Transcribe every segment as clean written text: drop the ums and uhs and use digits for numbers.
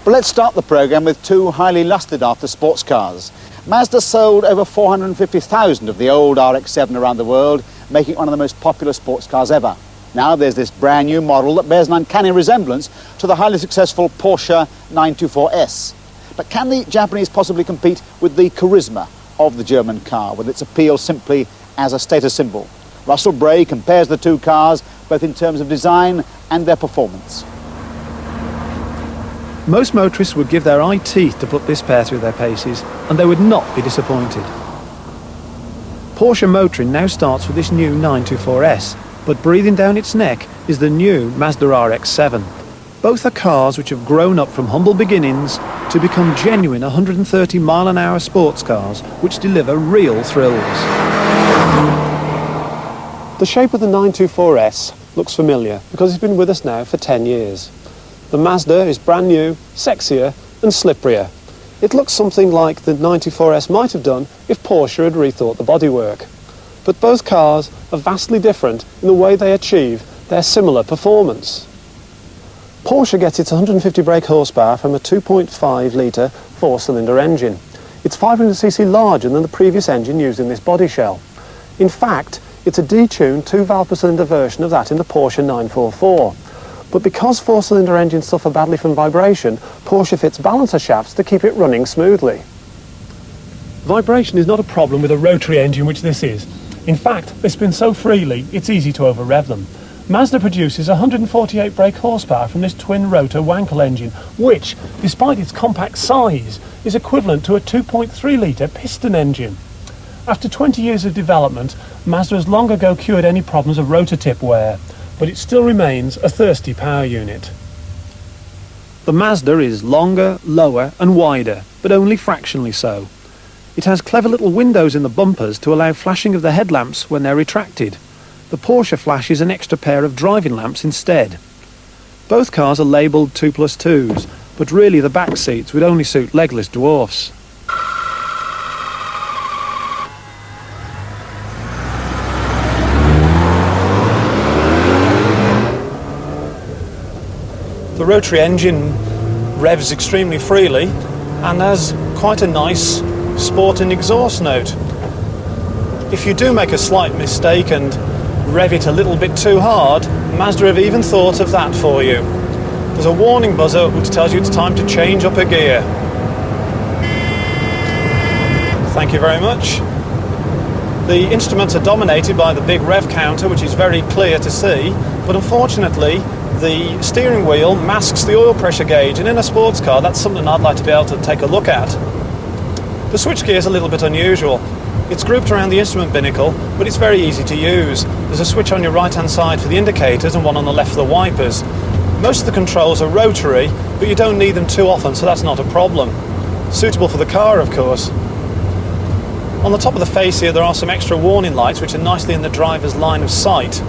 But let's start the programme with two highly lusted after sports cars. Mazda sold over 450,000 of the old RX-7 around the world, making it one of the most popular sports cars ever. Now there's this brand new model that bears an uncanny resemblance to the highly successful Porsche 924S. But can the Japanese possibly compete with the charisma of the German car, with its appeal simply as a status symbol? Russell Bray compares the two cars both in terms of design and their performance. Most motorists would give their eye teeth to put this pair through their paces, and they would not be disappointed. Porsche motoring now starts with this new 924S, but breathing down its neck is the new Mazda RX-7. Both are cars which have grown up from humble beginnings to become genuine 130-mile-an-hour sports cars which deliver real thrills. The shape of the 924S looks familiar because it's been with us now for 10 years. The Mazda is brand new, sexier and slipperier. It looks something like the 924S might have done if Porsche had rethought the bodywork. But both cars are vastly different in the way they achieve their similar performance. Porsche gets its 150 brake horsepower from a 2.5 litre four-cylinder engine. It's 500cc larger than the previous engine used in this body shell. In fact, it's a detuned 2-valve per cylinder version of that in the Porsche 944. But because four-cylinder engines suffer badly from vibration, Porsche fits balancer shafts to keep it running smoothly. Vibration is not a problem with a rotary engine, which this is. In fact, they spin so freely, it's easy to over-rev them. Mazda produces 148 brake horsepower from this twin-rotor Wankel engine, which, despite its compact size, is equivalent to a 2.3 litre piston engine. After 20 years of development, Mazda has long ago cured any problems of rotor tip wear, but it still remains a thirsty power unit. The Mazda is longer, lower and wider, but only fractionally so. It has clever little windows in the bumpers to allow flashing of the headlamps when they're retracted. The Porsche flashes an extra pair of driving lamps instead. Both cars are labelled 2+2s, but really the back seats would only suit legless dwarfs. The rotary engine revs extremely freely and has quite a nice sporting exhaust note. If you do make a slight mistake and rev it a little bit too hard, Mazda have even thought of that for you. There's a warning buzzer which tells you it's time to change up a gear. Thank you very much. The instruments are dominated by the big rev counter, which is very clear to see, but unfortunately the steering wheel masks the oil pressure gauge, and in a sports car that's something I'd like to be able to take a look at. The switchgear is a little bit unusual. It's grouped around the instrument binnacle, but it's very easy to use. There's a switch on your right hand side for the indicators and one on the left for the wipers. Most of the controls are rotary, but you don't need them too often, so that's not a problem. Suitable for the car, of course. On the top of the face here there are some extra warning lights which are nicely in the driver's line of sight.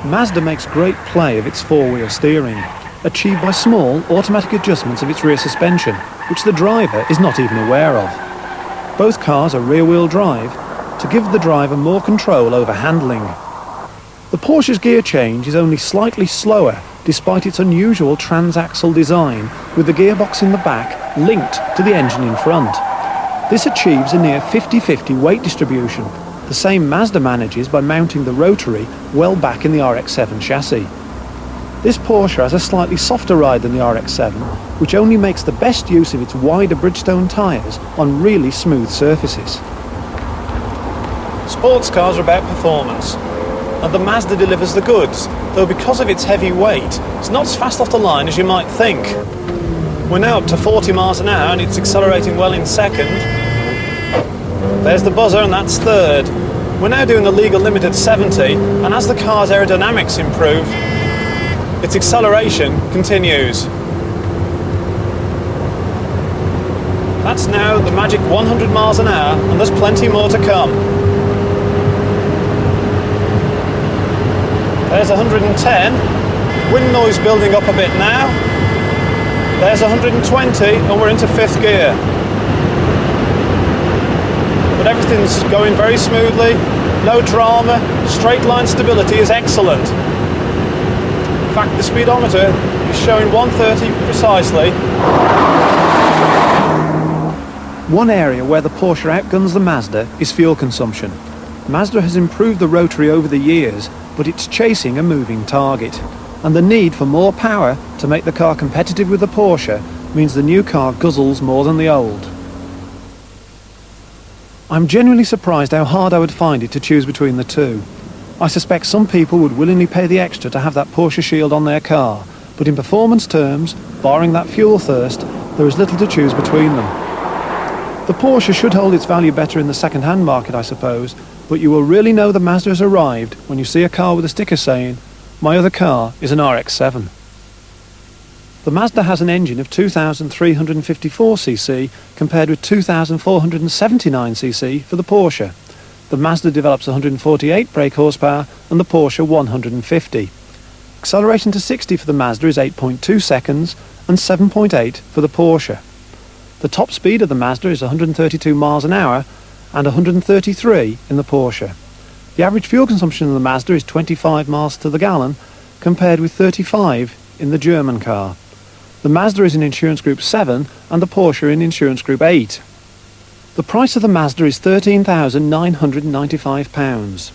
Mazda makes great play of its four-wheel steering, achieved by small automatic adjustments of its rear suspension, which the driver is not even aware of. Both cars are rear-wheel drive to give the driver more control over handling. The Porsche's gear change is only slightly slower despite its unusual transaxle design, with the gearbox in the back linked to the engine in front. This achieves a near 50-50 weight distribution, the same Mazda manages by mounting the rotary well back in the RX-7 chassis. This Porsche has a slightly softer ride than the RX-7, which only makes the best use of its wider Bridgestone tyres on really smooth surfaces. Sports cars are about performance, and the Mazda delivers the goods, though because of its heavy weight, it's not as fast off the line as you might think. We're now up to 40 miles an hour and it's accelerating well in second. There's the buzzer and that's third. We're now doing the legal limit at 70, and as the car's aerodynamics improve, its acceleration continues. That's now the magic 100 miles an hour, and there's plenty more to come. There's 110, wind noise building up a bit now. There's 120, and we're into fifth gear. But everything's going very smoothly, no drama, straight line stability is excellent. In fact, the speedometer is Yes, showing 130 precisely. One area where the Porsche outguns the Mazda is fuel consumption. Mazda has improved the rotary over the years, but it's chasing a moving target. And the need for more power to make the car competitive with the Porsche means the new car guzzles more than the old. I'm genuinely surprised how hard I would find it to choose between the two. I suspect some people would willingly pay the extra to have that Porsche Shield on their car, but in performance terms, barring that fuel thirst, there is little to choose between them. The Porsche should hold its value better in the second-hand market, I suppose, but you will really know the Mazda has arrived when you see a car with a sticker saying, "My other car is an RX-7. The Mazda has an engine of 2,354cc compared with 2,479cc for the Porsche. The Mazda develops 148 brake horsepower and the Porsche 150. Acceleration to 60 for the Mazda is 8.2 seconds and 7.8 for the Porsche. The top speed of the Mazda is 132 miles an hour and 133 in the Porsche. The average fuel consumption of the Mazda is 25 miles to the gallon compared with 35 in the German car. The Mazda is in Insurance Group 7 and the Porsche in Insurance Group 8. The price of the Mazda is £13,995.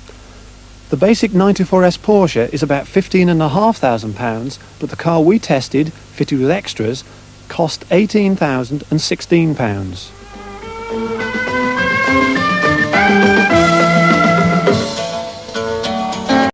The basic 924S Porsche is about £15,500, but the car we tested, fitted with extras, cost £18,016.